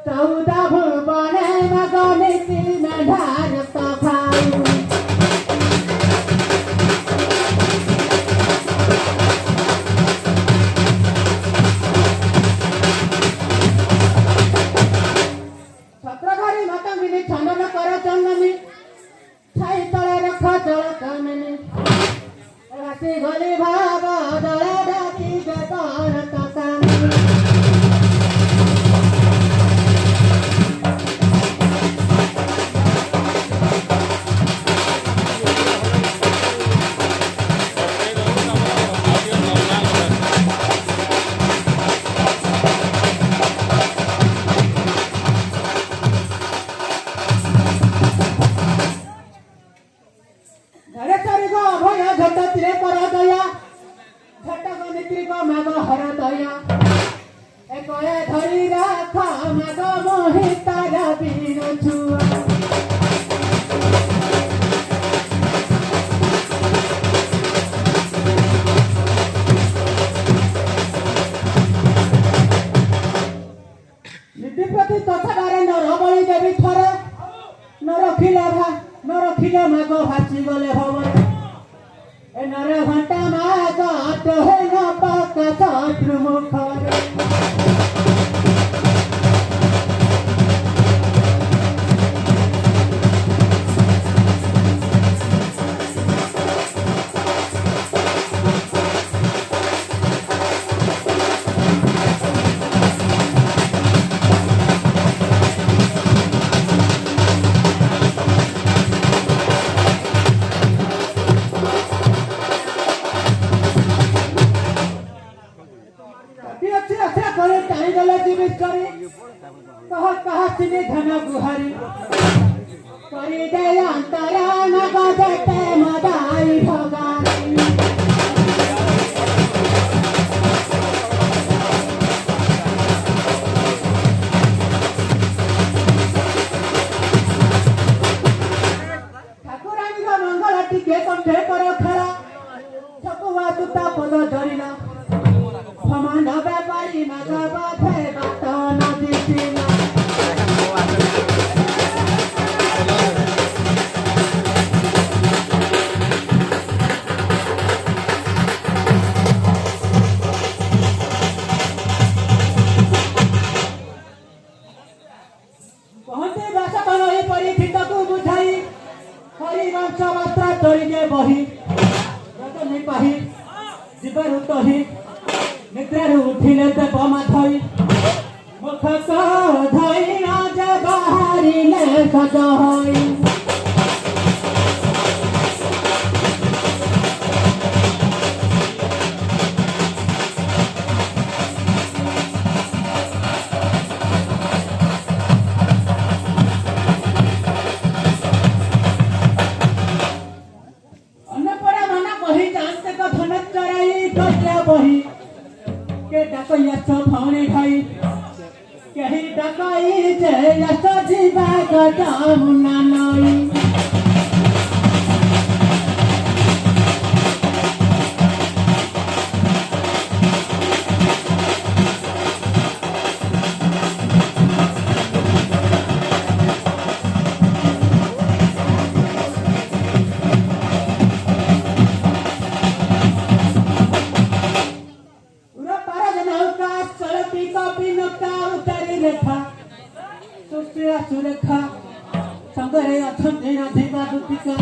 चौदह भुवन खचल कामिनी राशि गली भाग दले डाकी बेकार तकानी धरी राखा मग मोहि तारा बीन छुआ निधिपति तथारे नर बलि देवी थरे न रखिले मग भाची गले भवन ए नर घंटा मग आटहे न पाक शत्रु मुखरे धन गुहारी करी दे अंतरा न गजते मदाई भगानी ठाकुरानी मंगल टिके कंठे कर खेला छकुआ तुता पद धरिला भमान व्यापारी मग बाधे बात न दिसिला बही नहीं पाही जीवर उतही निद्रारू उठिले देव माथई मुख धई आज बाहरिले सजहई बही के डाकई आस भौणी भाई कही डाकई जे आस जीवा गजामुना नई सुरेखा संगरे अछंते नधिमा दुतिका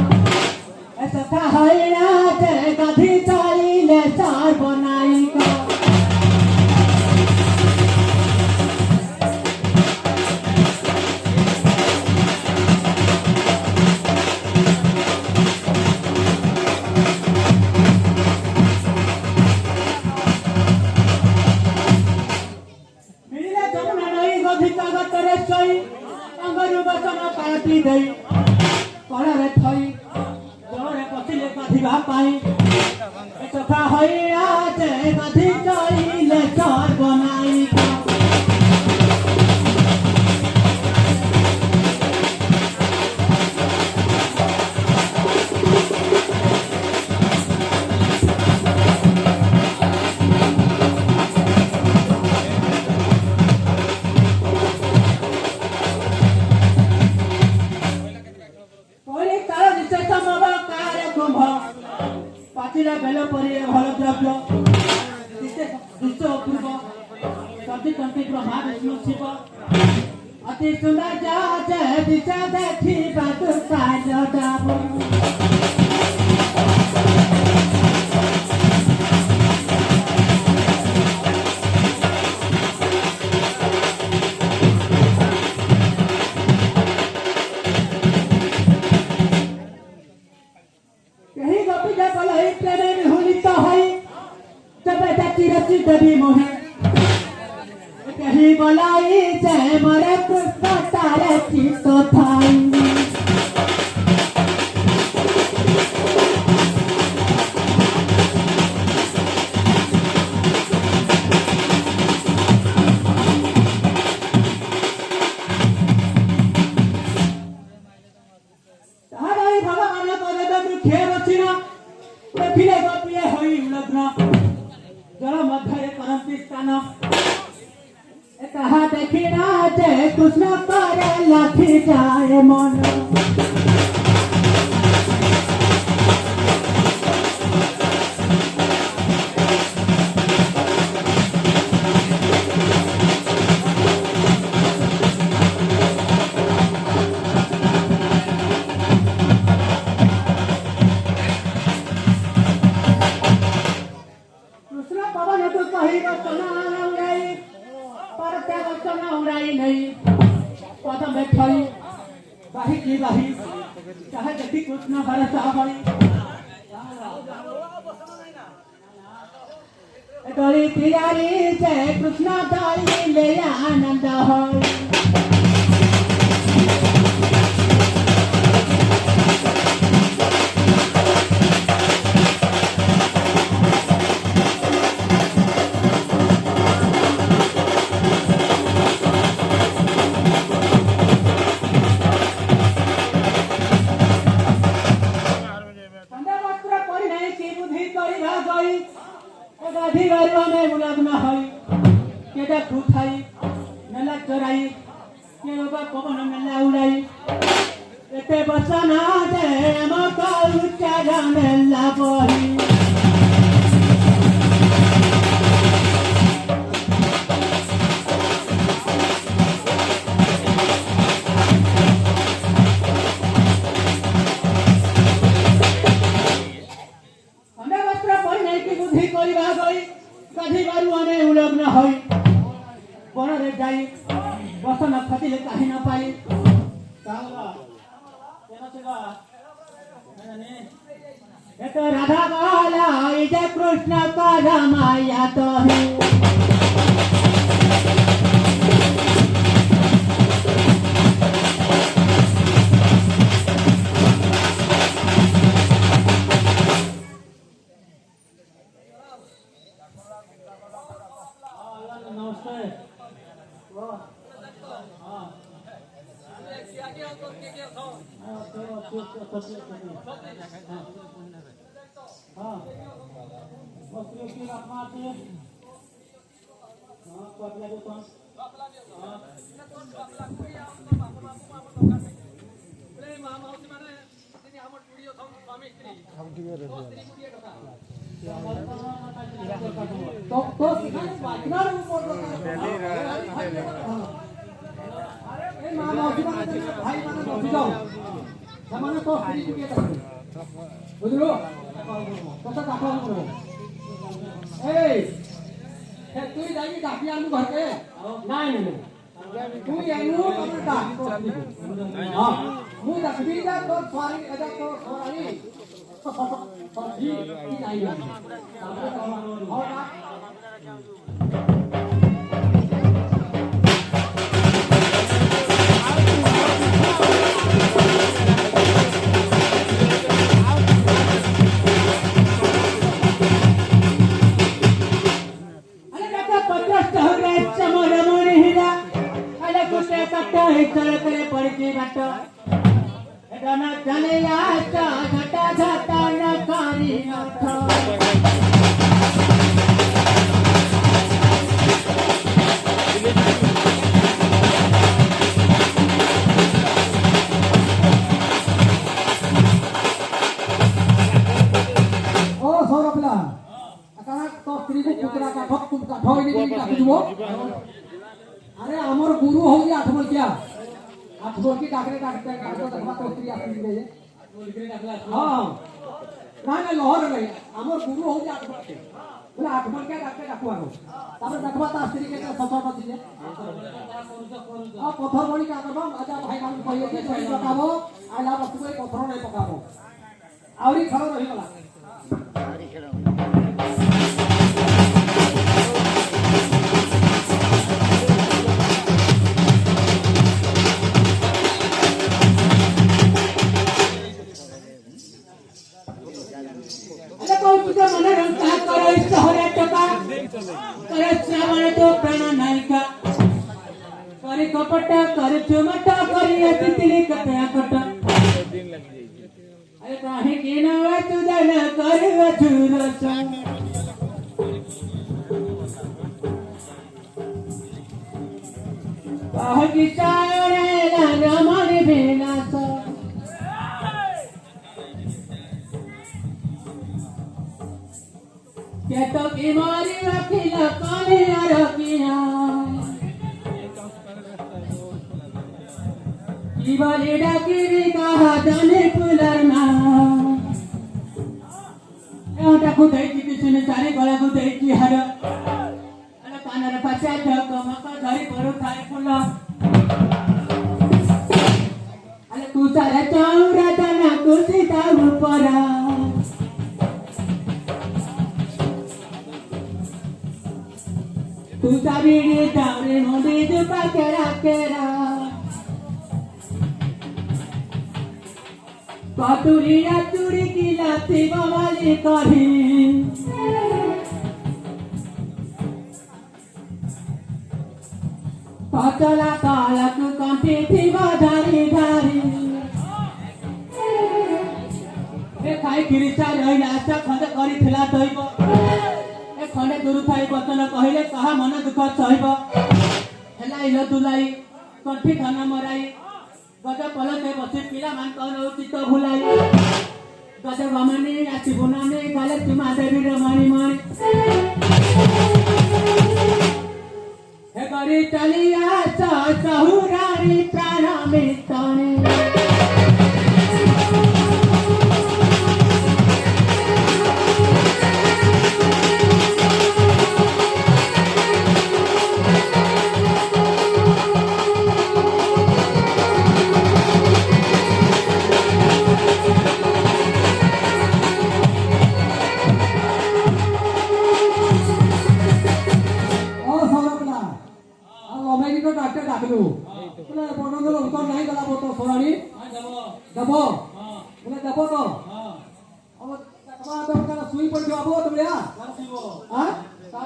ऐसा हैरा जे गाधी चालीले चार बनाईका मिले जमुना नई गधिका गतरे सई अंगरु बचन पाटी दई कड़े थई जड़े पचिले गाधिबा पाई एतथा हैरा जे गाधी चालीले चार बनाई बेल परि भल द्रव्य दृश्य अपूर्व सती महाविष्णु शिव अति सुंदर जा दिशा देखी बात कार्य बेसी देवी मोहे कहीं बोलाई जय मरे कृष्ण तारे चित्त थाई देखिले गोपिए होई लग्न जल मध्य करंती स्थान कहा देखिना जय कृष्ण करे लाठी जाए मन कृष्ण डोली तिरारी जय कृष्ण दाई ले आनंद होई पवन मेला उड़ाई एते बसना दे मका उच्चारण मेला बही अंडा वस्त्र परिणय की बुद्धि करिबा गई गाधी बारुआने उलग्न होई बन रे जाई बसन खतिले काहे न पाई कालवा केना छगा ने एत राधा बाला इजे कृष्ण का रामाया तो है नमस्ते वाह अरे आमर गुरु हो गया आठमल क्या आठमल की डाकरे डाकते डाकते तक तो स्त्री आती है हां ना ना लोहर गई आमर गुरु हो गया आठमल के बोले आठमल क्या डाकते डाकुआ को तापर देखबा ता स्त्री के सफर पति है आ पत्थर बणी का करबा आजा भाई मान कहिए कि सही पकाबो आला वस्तु को पत्थर नहीं पकाबो आवरी खरो रही गला आवरी खेलो तुझ्या मनोरंजन करे शहरे टका करे श्रावण तो प्राण नायिका करे कपट करे चुमट करे तितली कटया कट अरे काहे के ना तुझा न करे झुरस काहे की चारे ना रमण बेनास क्या तो की मारी रखिला काने रखिया की वाली डाकी कहा जाने पुलरना एटा को दे की सुने सारे गला को दे की हर अरे कानर पाछा जक मका धरी परो खाए पुला अरे तू सारा चौरा तना कुर्सी ता ऊपरा तू सारी डावरे मोदी दुपा केरा केरा काटुरिया चूड़ी की लाती वाली कही पतला कालक कांटी थी धारी धारी ए खाई गिरिचा रही आशा खंड करी थिला तइब ए खंडे दूर थाई वचन कहले कहा मन दुख सहिब हेला इलो दुलाई कंठी खाना मराई गज पलटे बसी पिला मान कौन चित्त भुलाई गज रमणी आसी बुनाने काले तुमा देवी रमणी मणि हे करी चलिया सहुरारी प्राण मिताने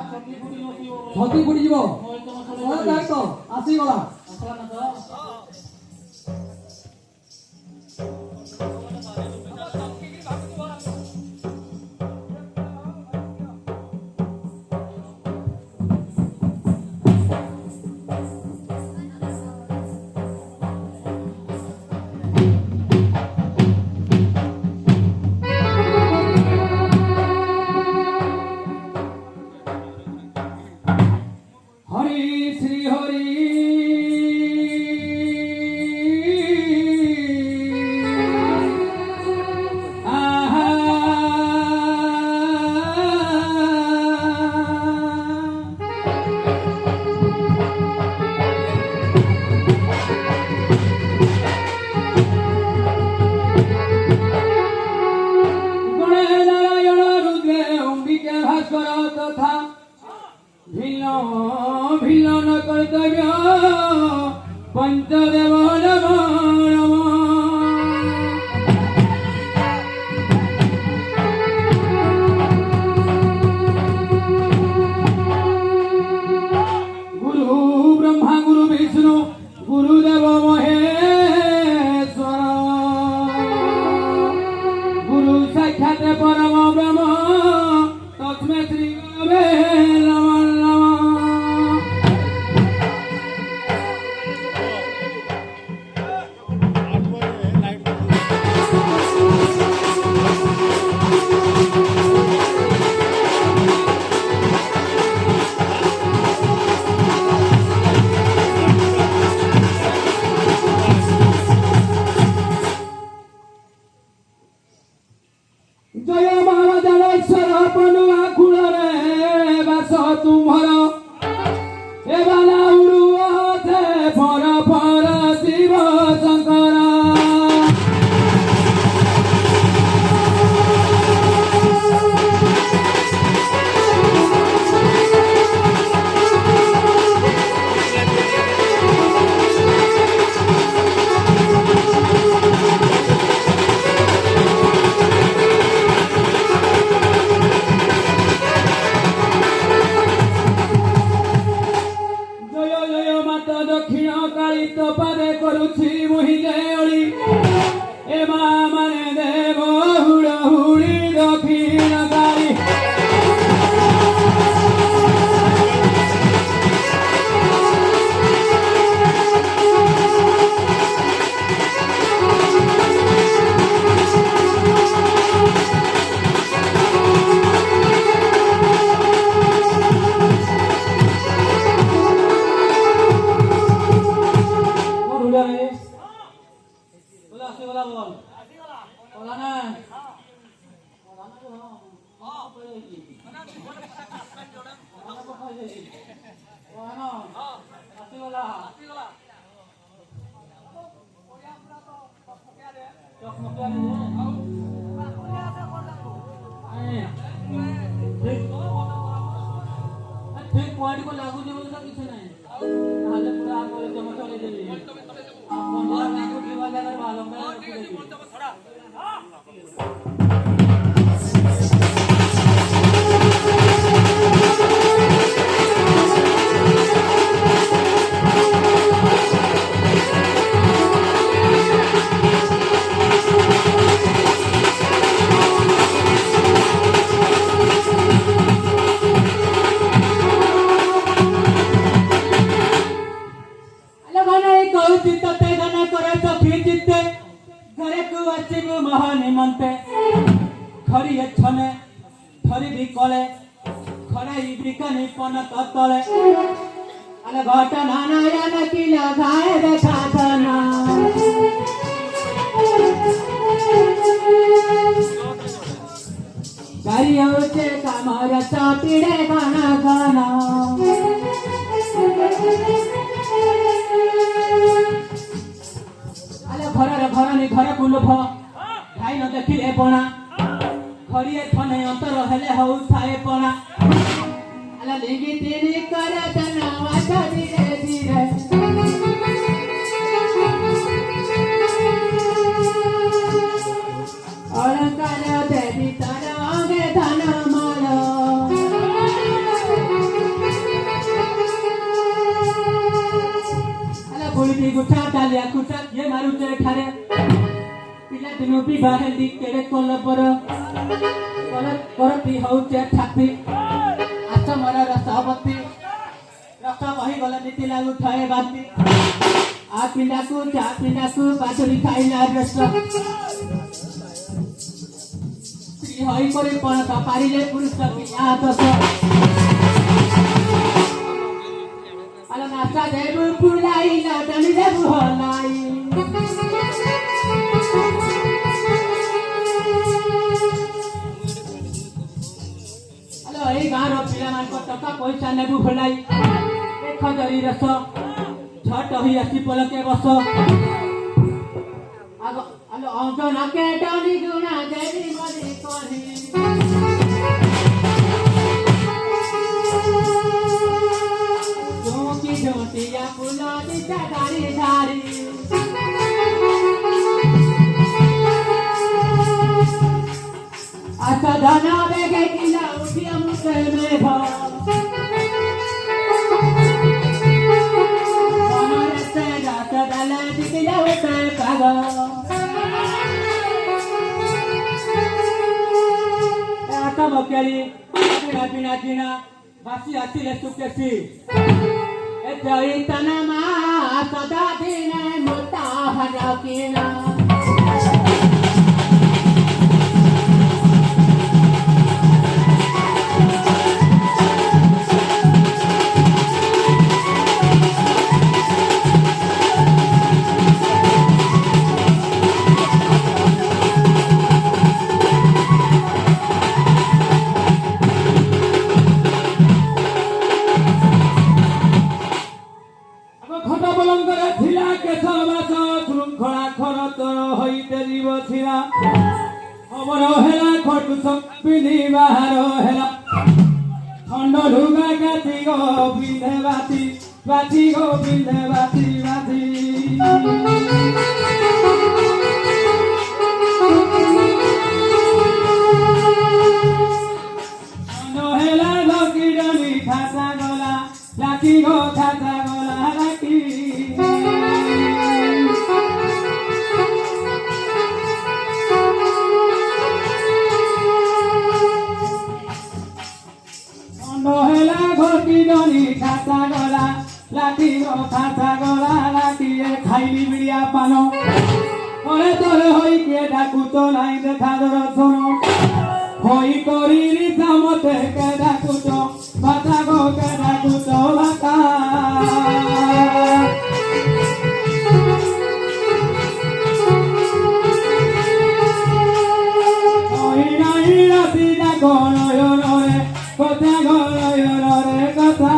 छती बुड़ी जीवो तो आसी गला पंचदेव गुरु ब्रह्मा गुरु विष्णु गुरुदेव महेश्वर गुरु साक्षात परम ब्रह्म तस्मै श्री गुरवे नमः। जय महाराजा पनुआ खुलरे बास तुम्हारा ए बाला उड़ुआ थे पर पर शिव शंकर निमंते खरी छने थरी भी कले खड़ाई बिकनी पन तले अरे घटना नयन की लगाए देखा धना करियोचे कामर चापीड़े गाना गाना अरे घर घरे कुलुभ खाई न देखिले पणा खड़िए थने अंतर हेले हौ थाए पणा अरे लिंगी तीनी करे तना वाचा धीरे धीरे अलंकार देवी तारा आगे धन मारो अरे बुढ़ी गुठा डालिया कुटा ये मारू तेरे ठारे पिला दिनों भी बाहर दी केड़े कोल पर करती हौ चे ठापी आचा मरा रसावती रसा वही गला नीति लागू ठाए बाती आ पिला को चा पिला को बादरी खाइला रस हई करे पण का पारिले पुरुष की आदर्श अला नासा देव फुलाई लाडली देव हलाई अला ए गार पिला मान को टका पैसा नेबु फुलाई एक जरी रस झट होई आसी पलके बस आगो अलो अंजना के डाली गुना देवी मरी कोनी जोकी जोटिया फुला दी दारी धारी अच्छा धना बेगे किला उठिया मुझे में भा हमारे से रात डाला दिखला होते पागा मक्याली बिना बिना जीना बासी आसी ले सुकेसी ए जई तनमा सदा दिने मोता हरकिना बाती गो बिंदे बाती बाती नहेला लकी डनी खाता गला लाकी गो खाता गला लाकी नहेला घोटी डनी खाता गला लाठी गो खाता गला लाठी खाइली बिड़िया पानो ओरे तोरे होई के डाकू तो लाई देखा दर्शन होई करी रीता मते के डाकू तो बाता गो के डाकू तो बाता होई नाही राती डाको रो रे कोता गो रे कोता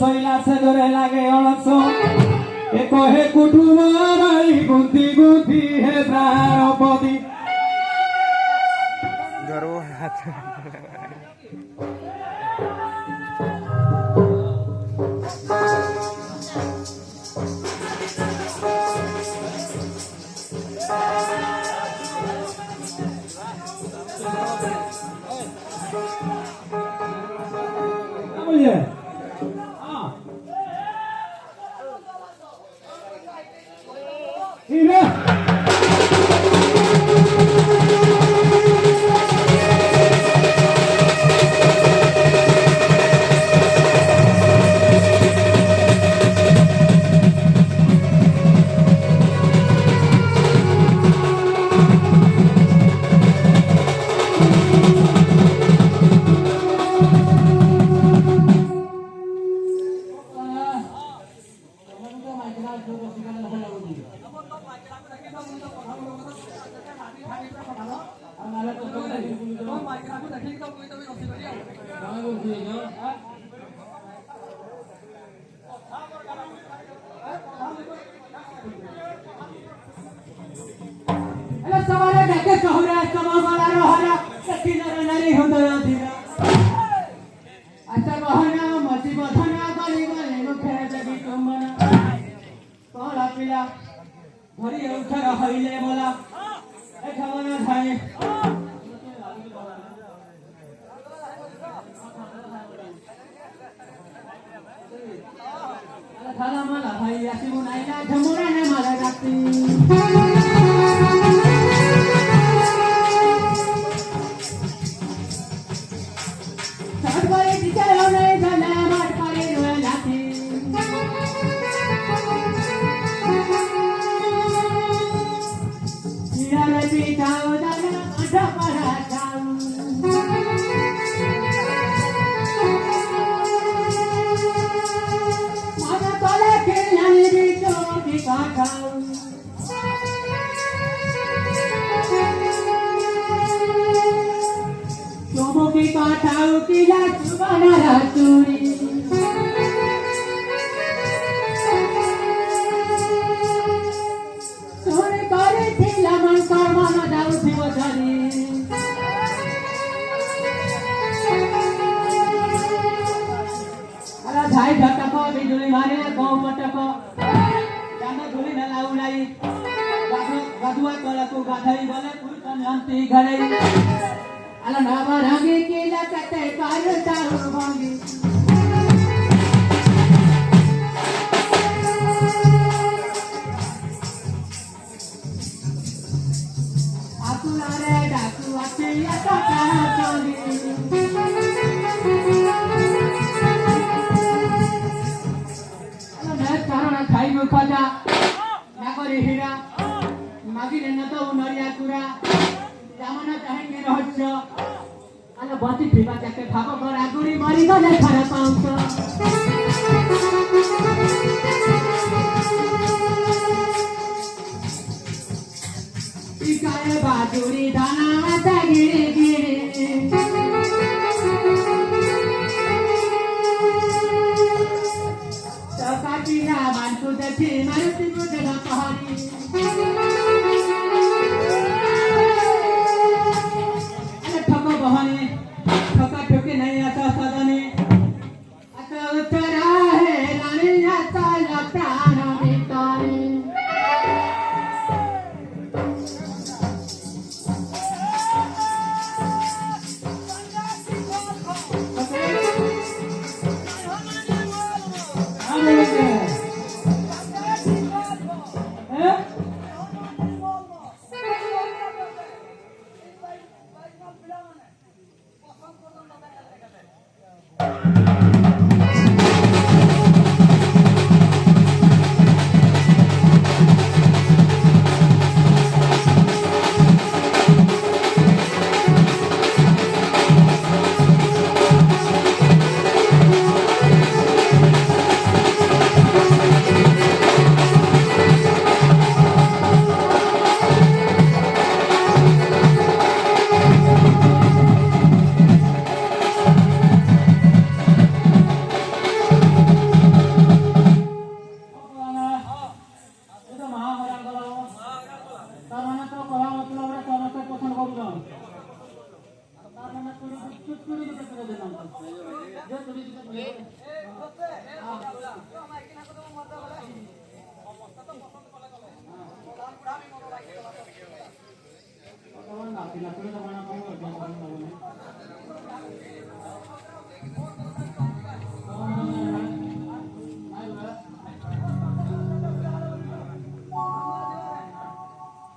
ଶୋଇଲା ସେ ଦରେ ଲାଗେ ଅଳସ ଏ କହେ କୁଟୁମ ରାଇ ଗୁନ୍ଥି ଗୁନ୍ଥି ହେ ପ୍ରାଣପତି गर्व हाथ बोलिए सवारे डाके कहरा कमगला रहरा सखीनर नारी हृदय धीरा अच्छा बहना मची बधना गली गली मुखे जगी तुमना कला पिला भरी उठर हइले बोला ए खबना धाई थाला मला भाई आसी मुनाइला झमुरा ने माला राती Tomoki patau kila subana raturi Sore kare thila man karmana dau thibo jari Ala dhai jhatako bijuli mare gau matako jana dhuli na laulai gadua kalaku gadhai bole purkan hanti ghalai Ala nava rangi kila kate karta urvangi Akulare daku atiya takara choli Ala na karana khai mukhaja nagori hira magire na to unariya kura jamana chahengi rahasya Ala bati thiba jake bhava gara guri mari gale khara paunta Ikaye bajuri dana ata giri giri Sakati na mantu dekhi maruti mujha pahari बहाने ठका ठोके नहीं आता सदने आता उतरा है लाने आता लटाना बेताने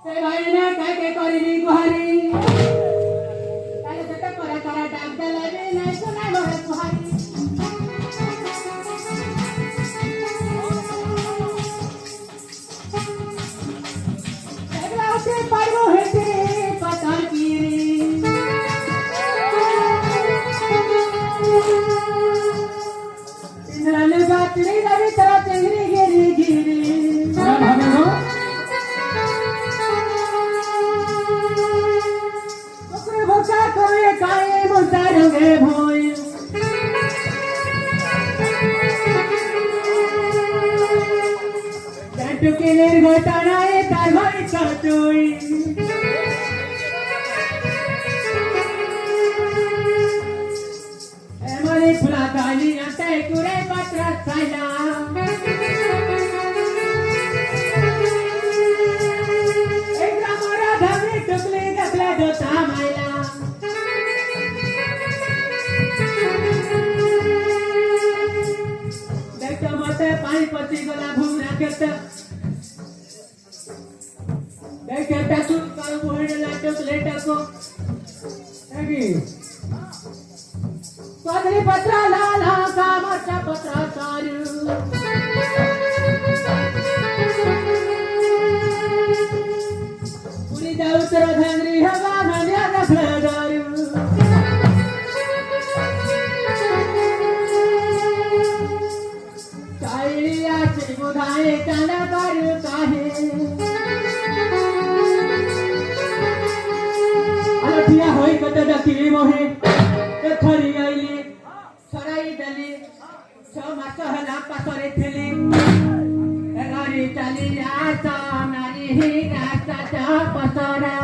से भाई ने कह के करी गुहारी काले जटा करा करा डाक देले भी नहीं सुनाई मोरे गुहारी एकला उठे पारगो हेते पतार कीरी इंद्रले बातरी लगी तरह तेरी गिरी गिरी कोई काए मुतारोगे भोई टुके निर्घटनाए तार भाई कटोई एमरे फुला काली आते कुरे पत्र साला एक रामरा धमी टुकले गसले दोता माइला पानी पची गला भूम राखेत देखे टाकू काल मोहन लाटक लेटको एगी स्वादरी पत्र लाला कामचा पत्र चारू पुरी जाऊ तर धंगरी हवा मन्या दखलदारू बुधाए काला कर काहे अलठिया होई कत दखिली मोहे ए खरी आइली सराई दली 6 मास हला पासरे थेली ए गाड़ी चली आसा नारी ही रास्ता चा पसरा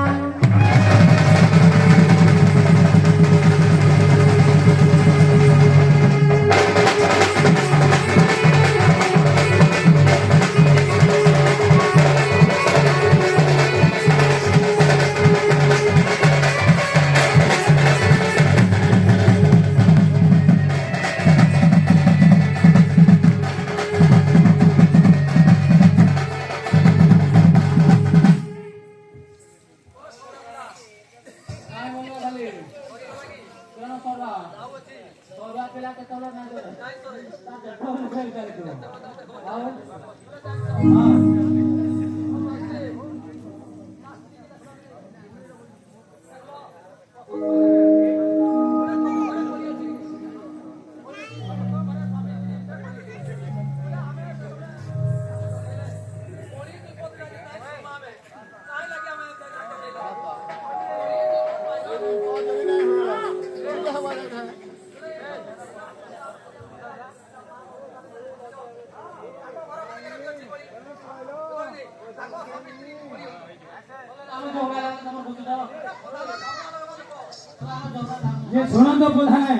ये सुनंद प्रधान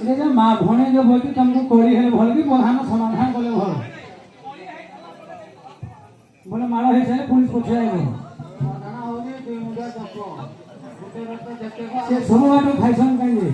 ये जो माँ भणे जो बोलती तुमको कोड़ी है भल की प्रधान समाधान बोले भल बोले मारा है चले पुलिस को छाएगा से सब बाटो खाइसन कहिए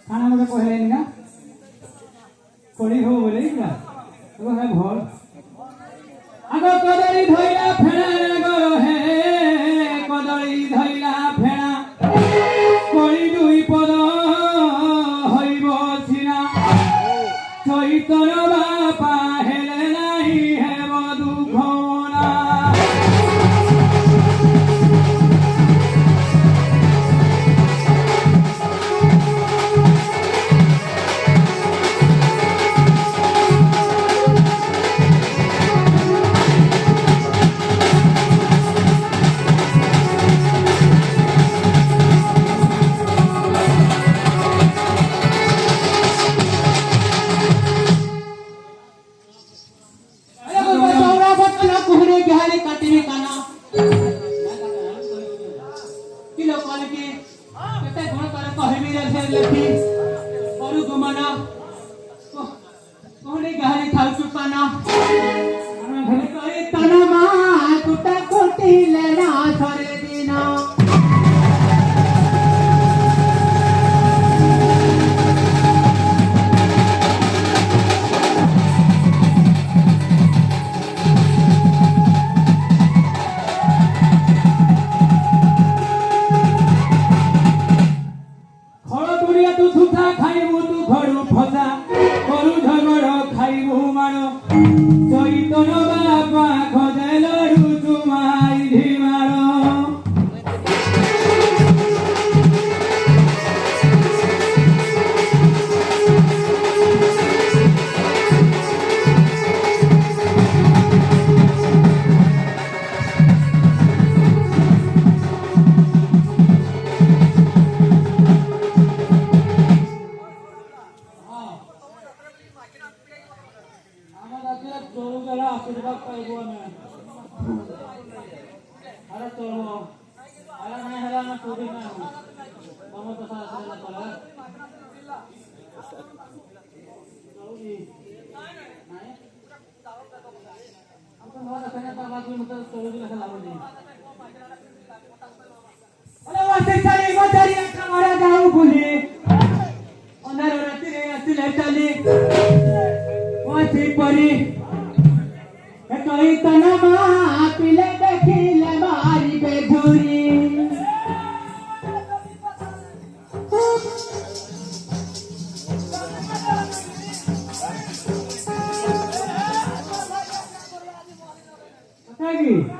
खाना कहले ना कोड़ी हो बोले ना तो है भोर आगो कदली धइला फेणा गो हे कदली धइला फेणा कोड़ी दुई पद হইব সিনা চৈতন্য বাপা হেলে নাই হেব দুঃখ না Thank you.